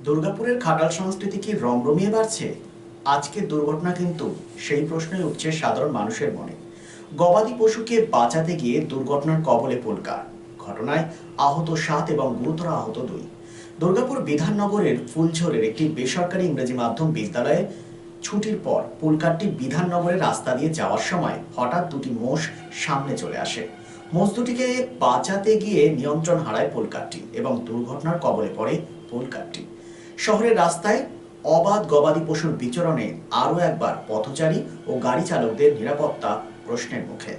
দুর্গাপুরের খাটাল সংস্কৃতি কি রমরমিয়ে বাড়ছে? আজকের দুর্ঘটনা কিন্তু সেই প্রশ্নই উঠছে সাধারণ মানুষের মনে। গবাদি পশুকে বাঁচাতে গিয়ে দুর্ঘটনার কবলে পুলকার। ঘটনায় আহত 7 এবং গুরুতর আহত 2। দুর্গাপুর বিধাননগরের ফুলঝোরের একটি বেসরকারি ইংরেজি মাধ্যম বিদ্যালয়ে ছুটির পর পুলকারটি বিধাননগরের রাস্তা দিয়ে যাওয়ার সময় হঠাৎ দুটি মোষ সামনে চলে আসে। মোষ দুটিকে বাঁচাতে গিয়ে নিয়ন্ত্রণ হারায় পুলকারটি এবং দুর্ঘটনার কবলে পড়ে পুলকারটি। শহরের রাস্তায় অবাধ গবাদি পশুর বিচরণে আরও একবার পথচারী ও গাড়ি চালকদের নিরাপত্তা প্রশ্নের মুখে।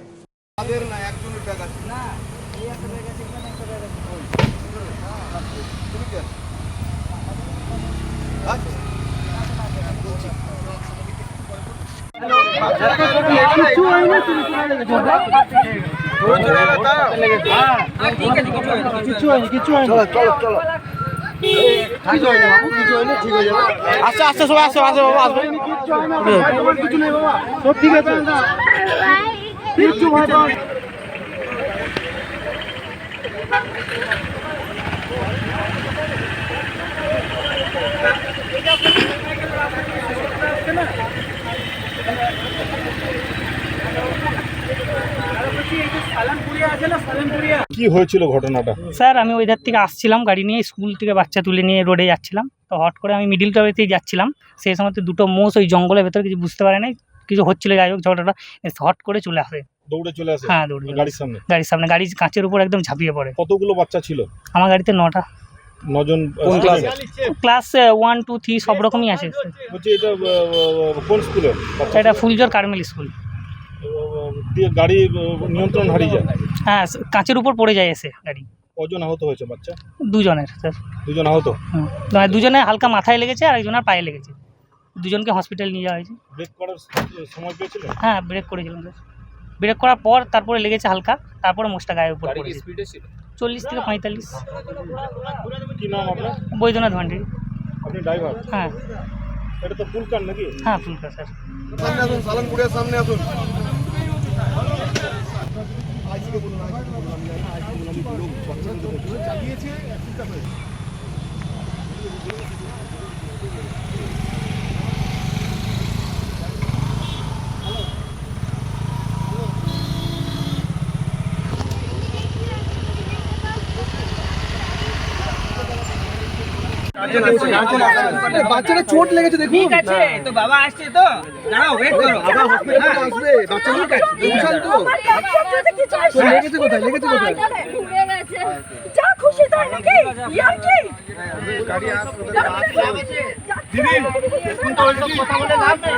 আস্তে আস্তে সবাই আসবে আসবে বাবা আসবে কিছু নেই বাবা সব ঠিক আছে কিচ্ছু ভয় পাও কি হয়েছিল ঘটনাটা? স্যার আমি ওই ধার থেকে আসছিলাম গাড়ি নিয়ে, স্কুল থেকে বাচ্চা তুলে নিয়ে রোডে যাচ্ছিলাম। তো হট করে আমি মিডিল ট্রাফিকেই যাচ্ছিলাম, সেই সময় দুটো মোষ ওই জঙ্গলের ভেতরে কিছু বুঝতে পারে নাই, কিছু হচ্ছিল, যাই হোক ঝগড়াটা হট করে চলে আসে, দৌড়ে চলে আসে। হ্যাঁ দৌড়ে গাড়ির সামনে, গাড়ির কাঁচের উপর একদম ঝাঁপিয়ে পড়ে। কতগুলো বাচ্চা ছিল? আমার গাড়িতে 9টা। 9 জন? ক্লাস 1, 2, 3 সব রকমই আছে। বলছি এটা কোন স্কুলে? এটা ফুলঝোর কারমেল স্কুল। গাড়ি নিয়ন্ত্রণ হারিয়ে যায়? হ্যাঁ, কাঁচের উপর পড়ে যায় এসে গাড়ি। কজন আহত হয়েছে বাচ্চা? 2 জনের স্যার। 2 জন আহত? হ্যাঁ, 2 জনের হালকা মাথায় লেগেছে আর একজনের পায়ে লেগেছে। 2 জনকে হসপিটাল নিয়ে যাওয়া হয়েছে। ব্রেক করার সময় পেয়েছিলেন? হ্যাঁ, ব্রেক করেছিলাম স্যার। ব্রেক করার পর তারপরে লেগেছে হালকা, তারপরে মোষটা গায়ের উপর পড়েছে। 40 থেকে 45। কি নাম আপনার? বৈদ্যনাথ ভান্ডারী। আপনি ড্রাইভার? হ্যাঁ। এটা তো ফুলকার নাকি? হ্যাঁ ফুলকার স্যার। সামনে আসুন, সালানপুরের সামনে আসুন। বাচ্চাটা চোট লেগেছে দেখুন। ঠিক আছে তো বাবা আসছে তো দাঁড়াও ওয়েট করো, আবার হসপিটালে আসবে। বাচ্চা ঠিক আছে, বুঝছেন তো? লেগেছে কোথায়? লেগেছে কোথায়? ঘুরে গেছে। যা খুশি তাই নাকি? ইয়ার কি? গাড়ি আসবে। দিদি এখন তো ওইসব কথা বলে লাভ নেই।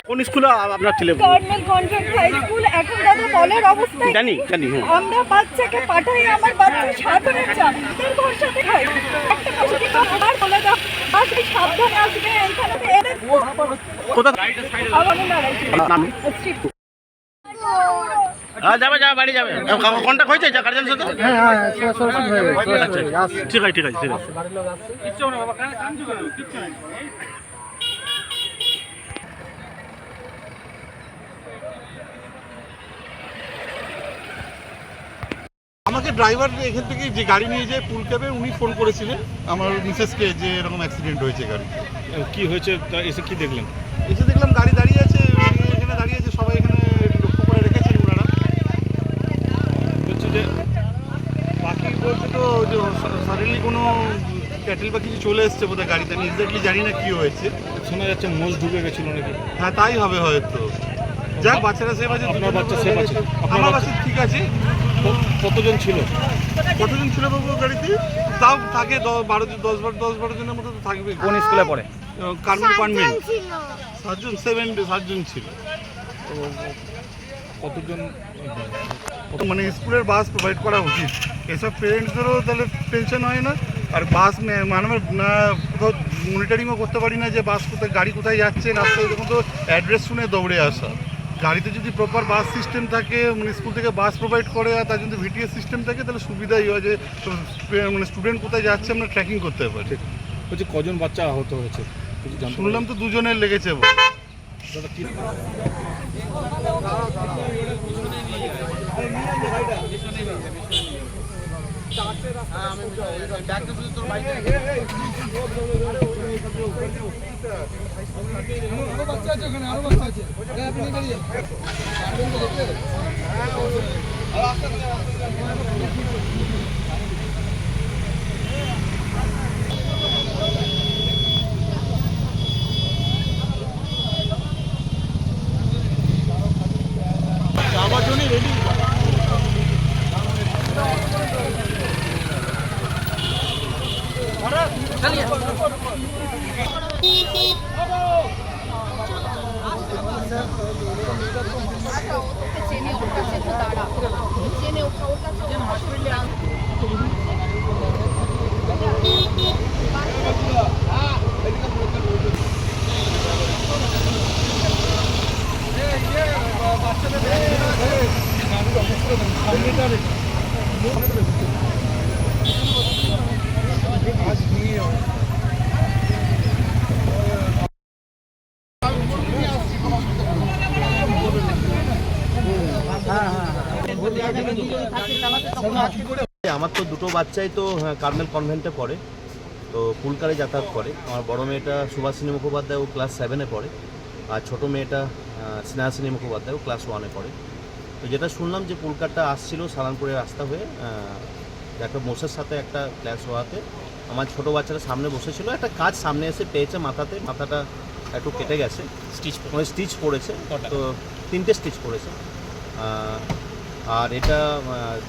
কোন স্কুলে আপনার ছেলে? Government convent high school. এখন দাদা বলের অবস্থা জানি হ্যাঁ। আমরা বাচ্চাকে পাঠাই, আমার বাচ্চা সাধনের চাপ তার ভরসাতে খাই। একটা কথা কি আবার বলে দাও, আসবে সাবধানে আসবে। এখানে এদের কোথায়? আমাদের নাম যাবে বাড়ি যাবে। কন্টাক্ট হয়েছে গার্জেন সাথে? হ্যাঁ সরাসরি হয়ে গেছে। ঠিক আছে আমাকে ড্রাইভার এখান থেকে যে গাড়ি নিয়ে যায় পুল ক্যাবে, উনি ফোন করেছিলেন আমার মিসেসকে যে এরকম অ্যাক্সিডেন্ট হয়েছে গাড়ি। কি হয়েছে এসে কি দেখলেন? এসে দেখলাম গাড়ি দাঁড়িয়ে আছে, এখানে দাঁড়িয়ে আছে, সবাই এখানে লক্ষ্য করে রেখেছেন ওনারা। বলছি যে বাকি বলছে তো যে সাডেনলি কোনো ক্যাটেল বা কিছু চলে এসছে বোধহয় গাড়িতে, আমি এক্স্যাক্টলি জানি না কী হয়েছে। শোনা যাচ্ছে মোষ ঢুকে গেছিল নাকি? হ্যাঁ তাই হবে হয়তো। যাক বাচ্চারা সেফ আছে। আপনার বাচ্চা সেফ আছে? আমার বাচ্চা ঠিক আছে। কতজন ছিল বাবু গাড়িতে? তাও থাকে 10-12 জনের মতো তো থাকবে। কোন স্কুলে পড়ে? Carmel convent. 7 জন ছিল। কতজন? মানে স্কুলের বাস প্রোভাইড করা উচিত, এসব পেরেন্টসদেরও তাহলে টেনশন হয় না। আর বাস মানে না কোথাও মনিটরিংও করতে পারি না যে বাস কোথায়, গাড়ি কোথায় যাচ্ছে। রাস্তায় যখন তো অ্যাড্রেস শুনে দৌড়ে আসা। গাড়িতে যদি প্রপার বাস সিস্টেম থাকে, মানে স্কুল থেকে বাস প্রোভাইড করে, আর তার যদি ভিটিএস সিস্টেম থাকে তাহলে সুবিধাই হয় যে মানে স্টুডেন্ট কোথায় যাচ্ছে আমরা ট্র্যাকিং করতে পারি। বলছি কজন বাচ্চা আহত হয়েছে? শুনলাম তো 2 জনের লেগেছে। দাদা কি আমি আমার তো দুটো বাচ্চাই তো কার্মেল কনভেন্টে পড়ে, তো পুলকারে যাতায়াত করে। আমার বড় মেয়েটা সুভাষিনী মুখোপাধ্যায়, ও ক্লাস 7-এ পড়ে, আর ছোটো মেয়েটা স্নেহাসিনী মুখোপাধ্যায়, ও ক্লাস 1-এ পড়ে। তো যেটা শুনলাম যে পুলকারটা আসছিল সালানপুরের রাস্তা হয়ে, একটা মোষের সাথে একটা ক্লাস হওয়াতে আমার ছোটো বাচ্চাটা সামনে বসেছিল, একটা কাজ সামনে এসে পেয়েছে মাথাটা একটু কেটে গেছে, স্টিচ পড়েছে, তো 3টে স্টিচ পড়েছে। আর এটা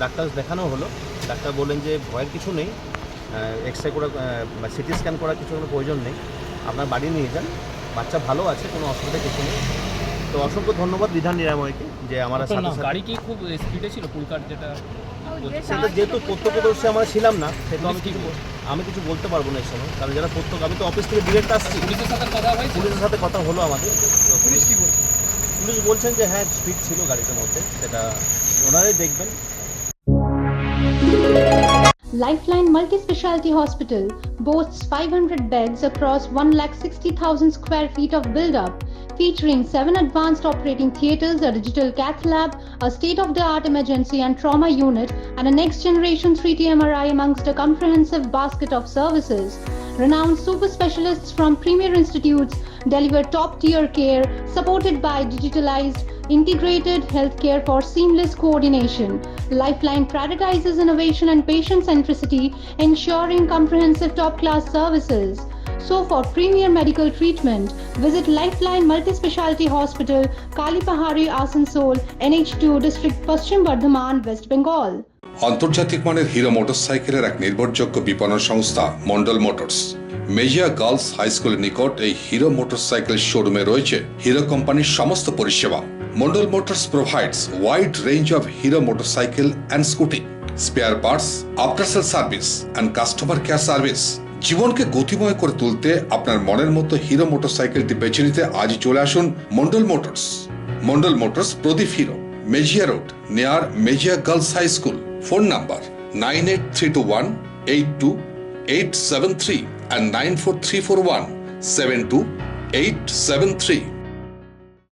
ডাক্তার দেখানো হলো, ডাক্তার বললেন যে ভয়ের কিছু নেই, এক্সরে করা বা সিটি স্ক্যান করার কিছু কোনো প্রয়োজন নেই, আপনার বাড়ি নিয়ে যান, বাচ্চা ভালো আছে, কোনো অসুবিধা কিছু নেই। তো অসংখ্য ধন্যবাদ বিধান নিরাময়কে যে আমার সাথে গাড়ি কি খুব স্পিডে ছিল পুলকার যেটা সেটা যেহেতু প্রত্যক্ষদর্শী আমরা ছিলাম না, সেটা আমি কিছু বলতে পারবো না এই সময়, কারণ যারা আমি তো অফিস থেকে ডিরেক্ট আসছি। পুলিশের সাথে কথা হয়েছে? পুলিশের সাথে কথা হলো আমাদের। তো পুলিশ কি বলছে? পুলিশ বলছেন যে হ্যাঁ স্পিড ছিল গাড়িটার মধ্যে, সেটা ওনারাই দেখবেন। Lifeline Multi-Speciality Hospital boasts 500 beds across 160,000 square feet of build-up, featuring 7 advanced operating theatres, a digital cath lab, a state-of-the-art emergency and trauma unit, and a next-generation 3D MRI amongst a comprehensive basket of services. Renowned super specialists from premier institutes deliver top-tier care, supported by digitalized, integrated healthcare for seamless coordination. Lifeline prioritizes innovation and patient centricity, ensuring comprehensive top-class services. So for premier medical treatment, visit Lifeline Multi-Speciality Hospital, Kalipahari, Asansol, NH2 District, Paschim Bardhaman, West Bengal. আন্তর্জাতিক মানের hero মোটরসাইকেলের এক নির্ভরযোগ্য বিপণন সংস্থা Mondal motors Mejia girls high স্কুলের নিকট এই হিরো মোটরসাইকেল শোরুমে রয়েছে হিরো কোম্পানির সমস্ত পরিষেবা। Mondal motors provides wide range of Hero motorcycle and scooty, spare parts, after sale service and customer care service. জীবনকে গতিময় করে তুলতে আপনার মনের মতো হিরো মোটরসাইকেলটি বেছে নিতে আজই চলে আসুন Mondal motors. Mondal motors Pradip Hero, Mejia road, near Mejia girls high school. Phone number 9832182873 and 94341728873.